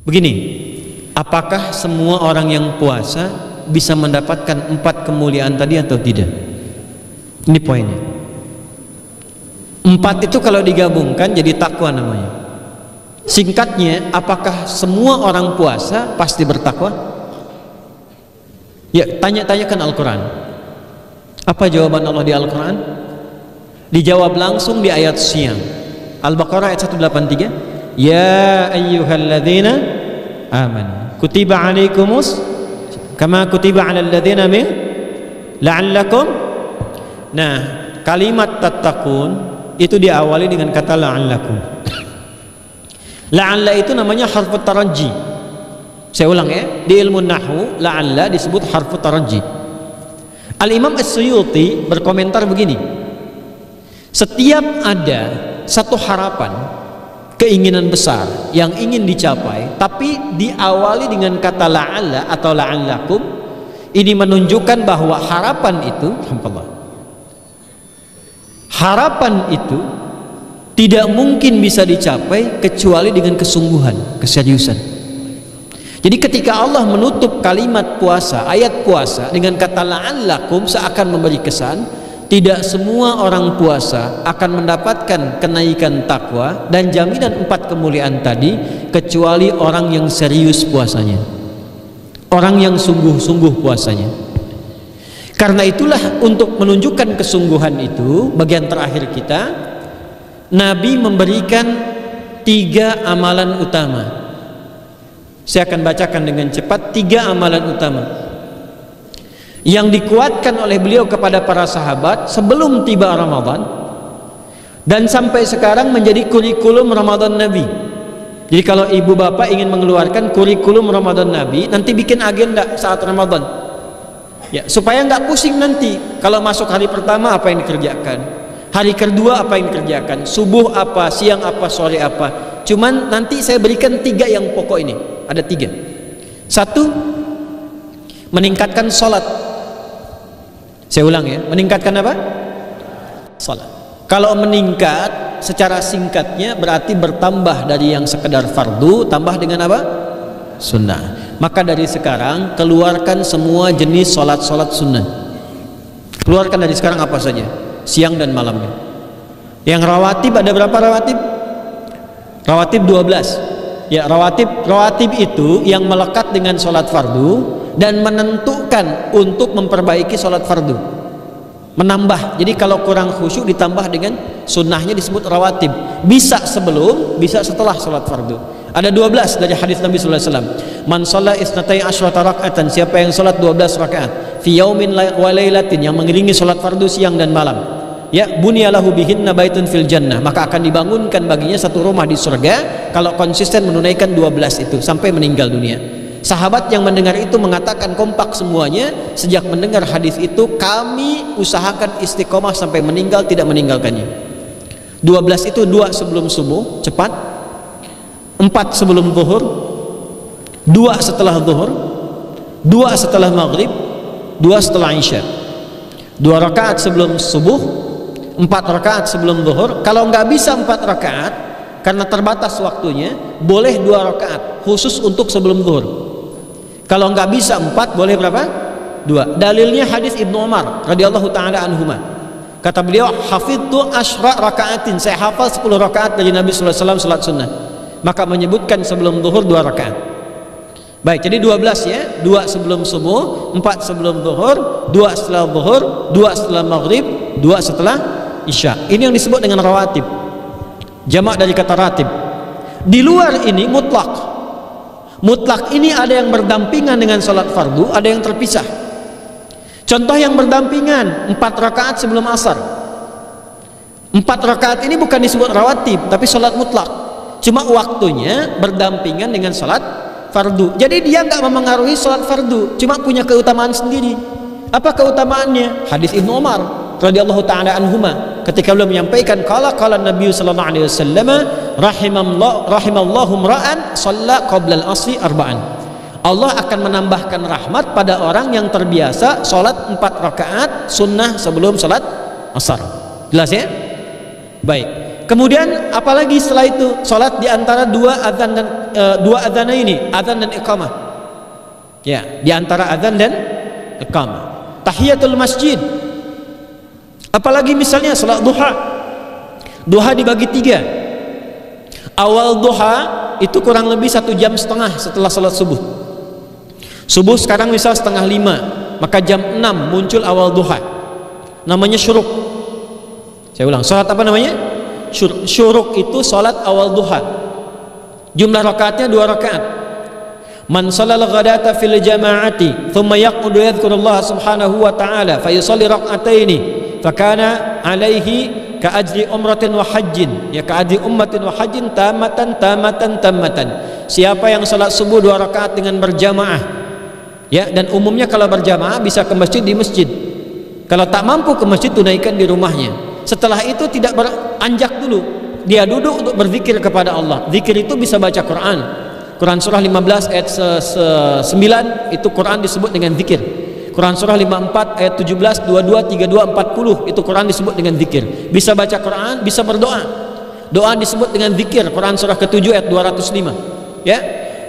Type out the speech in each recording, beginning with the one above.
Begini, apakah semua orang yang puasa bisa mendapatkan 4 kemuliaan tadi atau tidak? Ini poinnya. 4 itu kalau digabungkan jadi takwa namanya. Singkatnya, apakah semua orang puasa pasti bertakwa? Ya, tanya-tanyakan Al-Quran. Apa jawaban Allah di Al-Quran? Dijawab langsung di ayat Syam, Al-Baqarah ayat 183. Ya ayyuhalladzina amanu kutiba alaikumus kama kutiba alal ladzina min la'allakum. Nah, kalimat tattaqun itu diawali dengan kata la'allakum. La'alla itu namanya harfu taraji. Saya ulang ya, di ilmu nahwu la'alla disebut harfu taraji. Al-Imam As-Suyuti berkomentar begini, setiap ada satu harapan, keinginan besar yang ingin dicapai tapi diawali dengan kata la'alla atau la'allakum, ini menunjukkan bahwa harapan itu tidak mungkin bisa dicapai kecuali dengan kesungguhan, keseriusan. Jadi ketika Allah menutup kalimat puasa, ayat puasa dengan kata la'allakum, seakan memberi kesan tidak semua orang puasa akan mendapatkan kenaikan takwa dan jaminan 4 kemuliaan tadi kecuali orang yang serius puasanya, orang yang sungguh-sungguh puasanya. Karena itulah, untuk menunjukkan kesungguhan itu, bagian terakhir kita, Nabi memberikan 3 amalan utama. Saya akan bacakan dengan cepat 3 amalan utama yang dikuatkan oleh beliau kepada para sahabat sebelum tiba Ramadan dan sampai sekarang menjadi kurikulum Ramadan Nabi. Jadi kalau ibu bapak ingin mengeluarkan kurikulum Ramadan Nabi, nanti bikin agenda saat Ramadan ya, supaya nggak pusing nanti kalau masuk hari pertama apa yang dikerjakan, hari kedua apa yang dikerjakan, subuh apa, siang apa, sore apa. Cuman nanti saya berikan 3 yang pokok ini. Ada 3. 1, meningkatkan sholat. Saya ulang ya, meningkatkan apa? Sholat. Kalau meningkat secara singkatnya berarti bertambah dari yang sekedar fardu, tambah dengan apa? Sunnah. Maka dari sekarang keluarkan semua jenis sholat-sholat sunnah. Keluarkan dari sekarang apa saja, siang dan malamnya. Yang rawatib, ada berapa rawatib? Rawatib 12. Ya, rawatib itu yang melekat dengan sholat fardu dan menentukan untuk memperbaiki sholat fardu, menambah. Jadi kalau kurang khusyuk ditambah dengan sunnahnya, disebut rawatib. Bisa sebelum, bisa setelah sholat fardu. Ada 12 dari hadis Nabi sallallahu alaihi wasallam. Man shalla isnatai asyrata raka'atan, siapa yang sholat 12 rakaat fi yaumin wa lailatin, yang mengiringi sholat fardu siang dan malam, ya, bunyalahu bihinna baitun fil jannah, maka akan dibangunkan baginya satu rumah di surga kalau konsisten menunaikan 12 itu sampai meninggal dunia. Sahabat yang mendengar itu mengatakan kompak semuanya, sejak mendengar hadis itu kami usahakan istiqomah sampai meninggal tidak meninggalkannya. 12 itu 2 sebelum subuh cepat, 4 sebelum zuhur, 2 setelah zuhur, 2 setelah maghrib, 2 setelah isya. 2 rakaat sebelum subuh, 4 rakaat sebelum zuhur. Kalau nggak bisa 4 rakaat karena terbatas waktunya, boleh 2 rakaat khusus untuk sebelum zuhur. Kalau nggak bisa 4, boleh berapa? 2. Dalilnya hadis Ibnu Umar radhiyallahu taala anhuma. Kata beliau, hafidtu asyra rakaatin, saya hafal 10 rakaat dari Nabi sallallahu alaihi wasallam salat sunnah. Maka menyebutkan sebelum zuhur 2 rakaat. Baik, jadi 12 ya, 2 sebelum subuh, 4 sebelum zuhur, 2 setelah zuhur, 2 setelah maghrib, 2 setelah isya. Ini yang disebut dengan rawatib, jamak dari kata ratib. Di luar ini mutlak. Mutlak ini ada yang berdampingan dengan sholat fardu, ada yang terpisah. Contoh yang berdampingan, 4 rakaat sebelum asar. 4 rakaat ini bukan disebut rawatib, tapi sholat mutlak, cuma waktunya berdampingan dengan sholat fardu. Jadi dia nggak memengaruhi sholat fardu, cuma punya keutamaan sendiri. Apa keutamaannya? Hadis Ibnu Umar radhiyallahu taala anhuma, ketika beliau menyampaikan qala Nabi sallallahu alaihi wasallam, rahimallahu ra'an shalla qabla al-asri arba'an. Allah akan menambahkan rahmat pada orang yang terbiasa sholat 4 rakaat sunnah sebelum sholat asar. Jelas ya? Baik. Kemudian apalagi setelah itu? Salat di antara dua adzan dan dua adzan ini, adzan dan iqamah. Ya, di antara adzan dan iqamah. Tahiyatul masjid. Apalagi misalnya salat duha. Duha dibagi 3. Awal duha itu kurang lebih 1,5 jam setelah salat subuh. Subuh sekarang misal 4:30, maka jam 6 muncul awal duha. Namanya syuruk. Saya ulang, salat apa namanya? Syuruk itu salat awal duha. Jumlah rakaatnya 2 rakaat. Man sallal ghadata fil jama'ati thumma yaqudu yadhkurullah subhanahu wa ta'ala fa yusalli rak'ataini fakana alaihi ka ajri umratin wa hajjin, ya ka ajri ummatin wa hajjin tamatan. Siapa yang salat subuh 2 rakaat dengan berjamaah, ya, dan umumnya kalau berjamaah bisa ke masjid di masjid. Kalau tak mampu ke masjid, tunaikan di rumahnya. Setelah itu tidak beranjak dulu, dia duduk untuk berzikir kepada Allah. Zikir itu bisa baca Quran. Quran surah 15 ayat 9 itu Quran disebut dengan zikir. Quran surah 54 ayat 17, 22, 32, 40 itu Quran disebut dengan zikir. Bisa baca Quran, bisa berdoa. Doa disebut dengan zikir. Quran surah ke-7 ayat 205. Ya.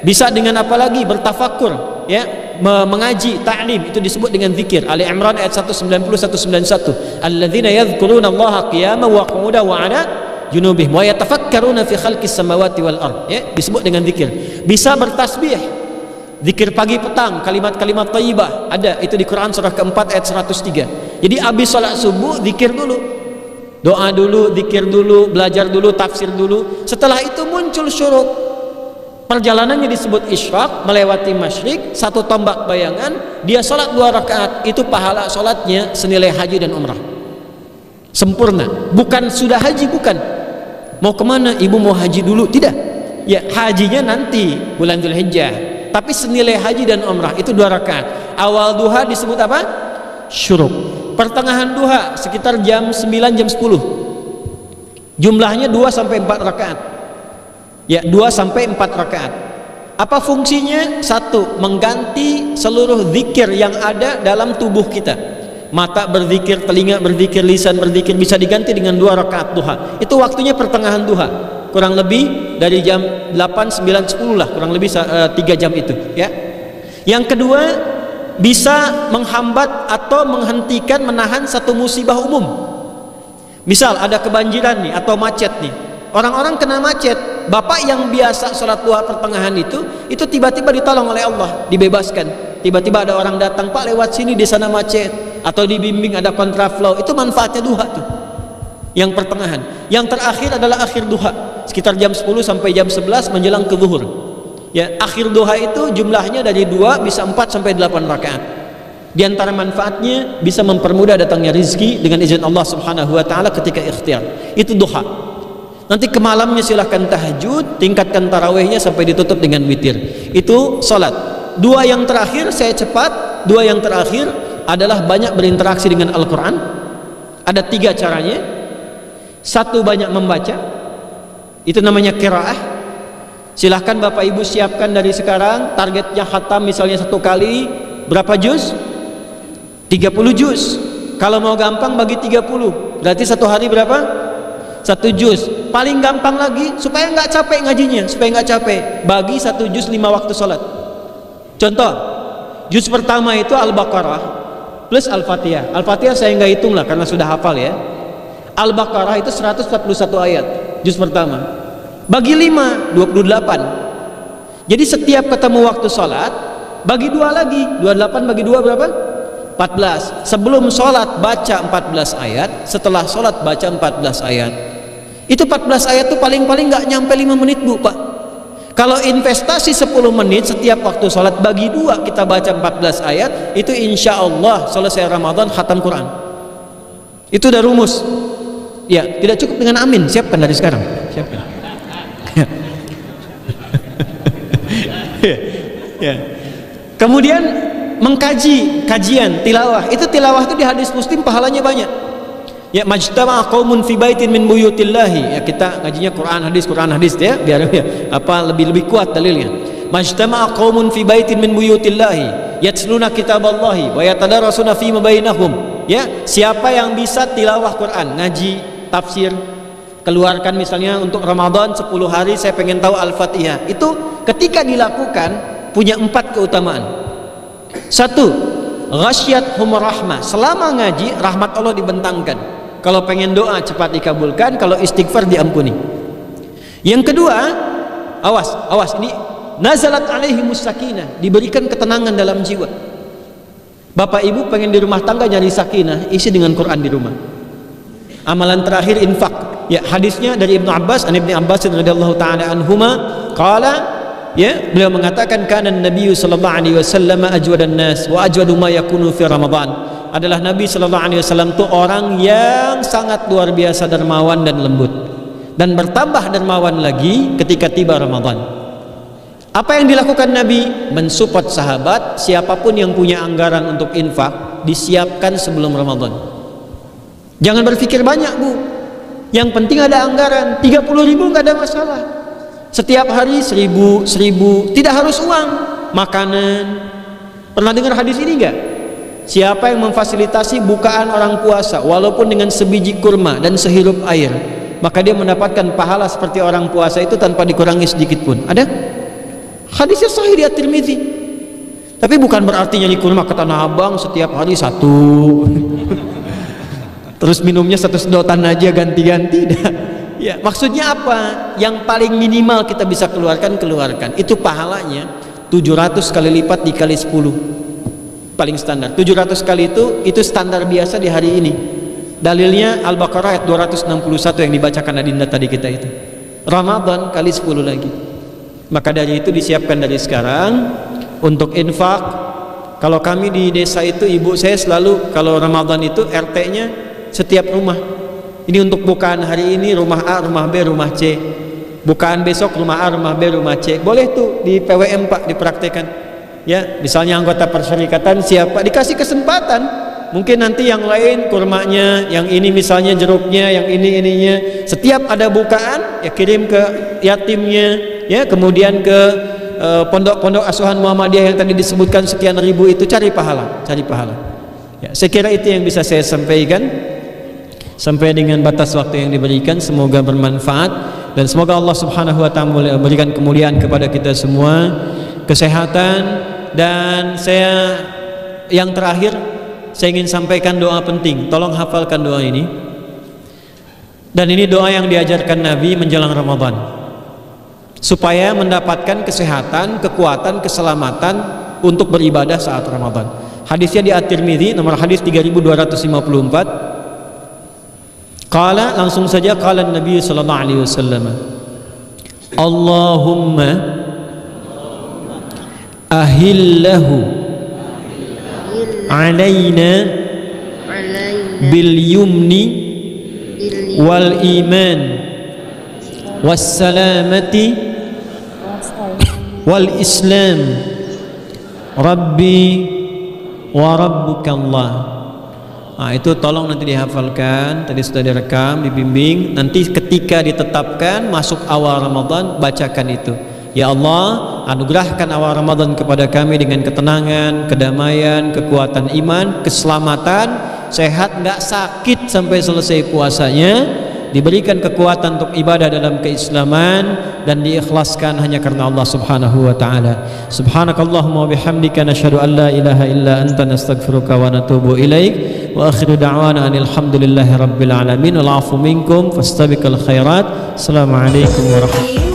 Bisa dengan apa lagi? Bertafakur, ya, mengaji, ta'lim, itu disebut dengan zikir. Ali Imran ayat 190 191. Alladzina yadhkuruna Allaha qiyaman wa qu'udan wa 'ala junubihim wa yatafakkaruna fi khalqis samawati wal ard, ya, disebut dengan zikir. Bisa bertasbih, zikir pagi petang, kalimat-kalimat thayyibah, ada itu di Quran surah ke-4 ayat 103. Jadi habis salat subuh zikir dulu, doa dulu, zikir dulu, belajar dulu, tafsir dulu. Setelah itu muncul syuruk. Perjalanannya disebut isyraq, melewati masyrik, 1 tombak bayangan, dia salat 2 rakaat, itu pahala salatnya senilai haji dan umrah. Sempurna. Bukan sudah haji, bukan. Mau kemana? Ibu mau haji dulu? Tidak. Ya, hajinya nanti bulan Dzulhijjah. Tapi senilai haji dan umrah itu 2 rakaat. Awal duha disebut apa? Syuruk. Pertengahan duha sekitar jam 9 jam 10. Jumlahnya 2 sampai 4 rakaat. Ya, 2 sampai 4 rakaat. Apa fungsinya? 1, mengganti seluruh zikir yang ada dalam tubuh kita. Mata berzikir, telinga berzikir, lisan berzikir, bisa diganti dengan 2 rakaat duha. Itu waktunya pertengahan duha. Kurang lebih dari jam 8, 9, 10 lah, kurang lebih 3 jam itu, ya. Yang kedua, bisa menghambat atau menghentikan, menahan satu musibah umum. Misal ada kebanjiran nih atau macet nih. Orang-orang kena macet, bapak yang biasa sholat duha pertengahan itu tiba-tiba ditolong oleh Allah, dibebaskan. Tiba-tiba ada orang datang, Pak lewat sini, di sana macet, atau dibimbing ada kontraflow. Itu manfaatnya duha tuh, yang pertengahan. Yang terakhir adalah akhir duha, sekitar jam 10 sampai jam 11 menjelang ke zuhur. Ya, akhir duha itu jumlahnya dari 2 bisa 4 sampai 8 rakaat. Di antara manfaatnya bisa mempermudah datangnya rizki dengan izin Allah Subhanahu wa taala ketika ikhtiar. Itu duha. Nanti ke malamnya silahkan tahajud, tingkatkan tarawihnya sampai ditutup dengan witir. Itu salat. 2 yang terakhir saya cepat. 2 yang terakhir adalah banyak berinteraksi dengan Al-Quran. Ada 3 caranya. 1, banyak membaca, itu namanya qiraah. Silahkan Bapak Ibu siapkan dari sekarang. Targetnya khatam misalnya 1 kali berapa juz? 30 juz. Kalau mau gampang bagi 30, berarti 1 hari berapa? 1 juz. Paling gampang lagi, supaya nggak capek ngajinya, supaya nggak capek, bagi 1 juz 5 waktu sholat. Contoh, juz pertama itu Al-Baqarah plus Al-Fatihah. Al-Fatihah saya nggak hitung lah karena sudah hafal ya. Al-Baqarah itu 141 ayat, juz pertama. Bagi 5, 28. Jadi setiap ketemu waktu sholat, bagi 2 lagi, 28 bagi 2 berapa? 14. Sebelum sholat baca 14 ayat, setelah sholat baca 14 ayat. Itu 14 ayat tuh paling-paling nggak nyampe 5 menit Bu Pak. Kalau investasi 10 menit setiap waktu sholat, bagi 2 kita baca 14 ayat, itu insya Allah selesai Ramadan khatam Quran. Itu udah rumus. Ya, tidak cukup dengan amin, siapkan dari sekarang. Siapkan. Ya. Kemudian mengkaji, kajian, tilawah. Itu tilawah itu di hadis Muslim pahalanya banyak. Ya, majtama'a qaumun fi baitin min buyutillahi. Ya, kita ngajinya Quran hadis ya, biar ya, apa lebih kuat dalilnya. Majtama'a qaumun fi baitin min buyutillahi yatluna kitaballahi wa yatadarasuna fi ma bainahum. Ya, siapa yang bisa tilawah Quran, ngaji, tafsir, keluarkan misalnya untuk Ramadan 10 hari saya pengen tahu Al-Fatihah. Itu ketika dilakukan punya 4 keutamaan. 1, ghasyiyatuhum rahmah, selama ngaji rahmat Allah dibentangkan. Kalau pengen doa cepat dikabulkan, kalau istighfar diampuni. Yang kedua, awas ini nazalat alaihimus sakinah, diberikan ketenangan dalam jiwa. Bapak ibu pengen di rumah tangga nyari sakinah, isi dengan Quran di rumah. Amalan terakhir infak. Ya, hadisnya dari Ibnu Abbas, an Ibnu Abbas radhiyallahu taala anhuma qala, ya, beliau mengatakan kana Nabi sallallahu alaihi wasallam ajwadan nas wa ajwadu ma yakunu fi Ramadan. Adalah Nabi sallallahu alaihi wasallam itu orang yang sangat luar biasa dermawan dan lembut, dan bertambah dermawan lagi ketika tiba Ramadan. Apa yang dilakukan Nabi? Mensupport sahabat, siapapun yang punya anggaran untuk infak disiapkan sebelum Ramadan. Jangan berpikir banyak, Bu. Yang penting ada anggaran. 30.000 nggak ada masalah. Setiap hari 1.000, tidak harus uang, makanan. Pernah dengar hadis ini nggak? Siapa yang memfasilitasi bukaan orang puasa walaupun dengan sebiji kurma dan sehirup air, maka dia mendapatkan pahala seperti orang puasa itu tanpa dikurangi sedikit pun. Ada? Hadisnya sahih di At-Tirmidzi. Tapi bukan berarti nyanyi kurma ke Tanah Abang setiap hari 1. Terus minumnya 1 sedotan aja ganti-ganti. Ya, maksudnya apa? Yang paling minimal kita bisa keluarkan. Itu pahalanya 700 kali lipat dikali 10. Paling standar. 700 kali itu standar biasa di hari ini. Dalilnya Al-Baqarah ayat 261 yang dibacakan Adinda tadi kita itu. Ramadan kali 10 lagi. Maka dari itu disiapkan dari sekarang untuk infak. Kalau kami di desa itu, ibu saya selalu kalau Ramadan itu RT-nya setiap rumah. Ini untuk bukaan hari ini rumah A, rumah B, rumah C. Bukaan besok rumah A, rumah B, rumah C. Boleh tuh di PWM Pak dipraktekan. Ya, misalnya anggota perserikatan siapa dikasih kesempatan. Mungkin nanti yang lain kurmanya, yang ini misalnya jeruknya, yang ini ininya. Setiap ada bukaan ya kirim ke yatimnya, ya, kemudian ke pondok-pondok asuhan Muhammadiyah yang tadi disebutkan sekian ribu itu, cari pahala. Ya, saya kira itu yang bisa saya sampaikan. Sampai dengan batas waktu yang diberikan, semoga bermanfaat dan semoga Allah Subhanahu wa taala berikan kemuliaan kepada kita semua, kesehatan. Dan saya yang terakhir saya ingin sampaikan doa penting. Tolong hafalkan doa ini. Dan ini doa yang diajarkan Nabi menjelang Ramadan, supaya mendapatkan kesehatan, kekuatan, keselamatan untuk beribadah saat Ramadan. Hadisnya di At-Tirmidzi nomor hadis 3254. Qala, langsung saja qala Nabi sallallahu alaihi wasallam, Allahumma ahillahu alaina bil yumni wal iman was salamati wal islam rabbi wa rabbuka Allah. Nah, itu tolong nanti dihafalkan. Tadi sudah direkam, dibimbing. Nanti ketika ditetapkan masuk awal Ramadan, bacakan itu. Ya Allah, anugerahkan awal Ramadan kepada kami dengan ketenangan, kedamaian, kekuatan iman, keselamatan, sehat, nggak sakit sampai selesai puasanya, diberikan kekuatan untuk ibadah dalam keislaman, dan diikhlaskan hanya karena Allah Subhanahu wa taala. Subhanakallahumma wa bihamdika nasyhadu an la ilaha illa anta nastaghfiruka wa natubu ilaik. Wa akhiru da'wana alhamdulillahi rabbil alamin wal 'afu minkum fastabiqul khairat. Assalamualaikum warahmatullahi wabarakatuh.